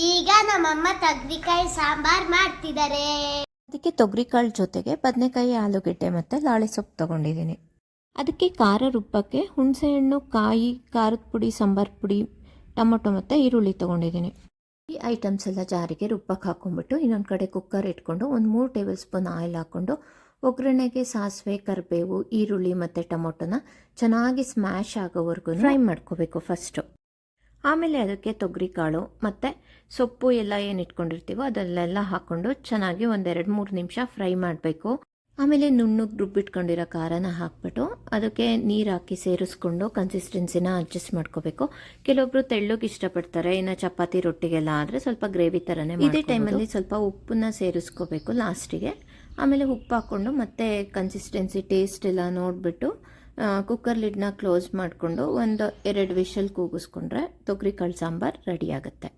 ಈಗ ನಮ್ಮಮ್ಮ ತೊಗರಿಕಾಯಿ ಸಾಂಬಾರ್ ಮಾಡ್ತಿದ್ದಾರೆ. ಅದಕ್ಕೆ ತೊಗರಿಕಾಳು ಜೊತೆಗೆ ಬದನೆಕಾಯಿ, ಆಲೂಗೆಡ್ಡೆ ಮತ್ತು ಲಾಳಿ ಸೊಪ್ಪು ತೊಗೊಂಡಿದ್ದೀನಿ. ಅದಕ್ಕೆ ಖಾರ ರುಬ್ಬಕ್ಕೆ ಹುಣಸೆಹಣ್ಣು, ಕಾಯಿ, ಖಾರದ ಪುಡಿ, ಸಾಂಬಾರು ಪುಡಿ, ಟೊಮೊಟೊ ಮತ್ತು ಈರುಳ್ಳಿ ತೊಗೊಂಡಿದ್ದೀನಿ. ಈ ಐಟಮ್ಸ್ ಎಲ್ಲ ಜಾರಿಗೆ ರುಬ್ಬಕ್ಕೆ ಹಾಕ್ಕೊಂಡ್ಬಿಟ್ಟು ಇನ್ನೊಂದು ಕಡೆ ಕುಕ್ಕರ್ ಇಟ್ಕೊಂಡು ಒಂದು 3 ಟೇಬಲ್ ಸ್ಪೂನ್ ಆಯಿಲ್ ಹಾಕ್ಕೊಂಡು ಒಗ್ಗರಣೆಗೆ ಸಾಸಿವೆ, ಕರಿಬೇವು, ಈರುಳ್ಳಿ ಮತ್ತು ಟೊಮೊಟೊನ ಚೆನ್ನಾಗಿ ಸ್ಮ್ಯಾಶ್ ಆಗೋವರೆಗೂ ಫ್ರೈ ಮಾಡ್ಕೋಬೇಕು ಫಸ್ಟು. ಆಮೇಲೆ ಅದಕ್ಕೆ ತೊಗರಿಕಾಳು ಮತ್ತು ಸೊಪ್ಪು ಎಲ್ಲ ಏನು ಇಟ್ಕೊಂಡಿರ್ತೀವೋ ಅದಲ್ಲೆಲ್ಲ ಹಾಕ್ಕೊಂಡು ಚೆನ್ನಾಗಿ 1-2-3 ನಿಮಿಷ ಫ್ರೈ ಮಾಡಬೇಕು. ಆಮೇಲೆ ನುಣ್ಣಗೆ ರುಬ್ಬಿಟ್ಕೊಂಡಿರೋ ಖಾರನ ಹಾಕ್ಬಿಟ್ಟು ಅದಕ್ಕೆ ನೀರು ಹಾಕಿ ಸೇರಿಸ್ಕೊಂಡು ಕನ್ಸಿಸ್ಟೆನ್ಸಿನ ಅಡ್ಜಸ್ಟ್ ಮಾಡ್ಕೋಬೇಕು. ಕೆಲವೊಬ್ರು ತೆಳ್ಳಗೆ ಇಷ್ಟಪಡ್ತಾರೆ, ಇನ್ನು ಚಪಾತಿ ರೊಟ್ಟಿಗೆಲ್ಲ ಆದರೆ ಸ್ವಲ್ಪ ಗ್ರೇವಿ ಥರನೇ. ಇದೇ ಟೈಮಲ್ಲಿ ಸ್ವಲ್ಪ ಉಪ್ಪನ್ನ ಸೇರಿಸ್ಕೋಬೇಕು ಲಾಸ್ಟಿಗೆ. ಆಮೇಲೆ ಉಪ್ಪು ಹಾಕ್ಕೊಂಡು ಮತ್ತೆ ಕನ್ಸಿಸ್ಟೆನ್ಸಿ ಟೇಸ್ಟ್ ಎಲ್ಲ ನೋಡಿಬಿಟ್ಟು ಕುಕ್ಕರ್ ಲಿಡ್ನ ಕ್ಲೋಸ್ ಮಾಡಿಕೊಂಡು 1-2 ವಿಷಲ್ ಕೂಗಿಸ್ಕೊಂಡ್ರೆ ತೊಗರಿಕಾಳು ಸಾಂಬಾರು ರೆಡಿ ಆಗುತ್ತೆ.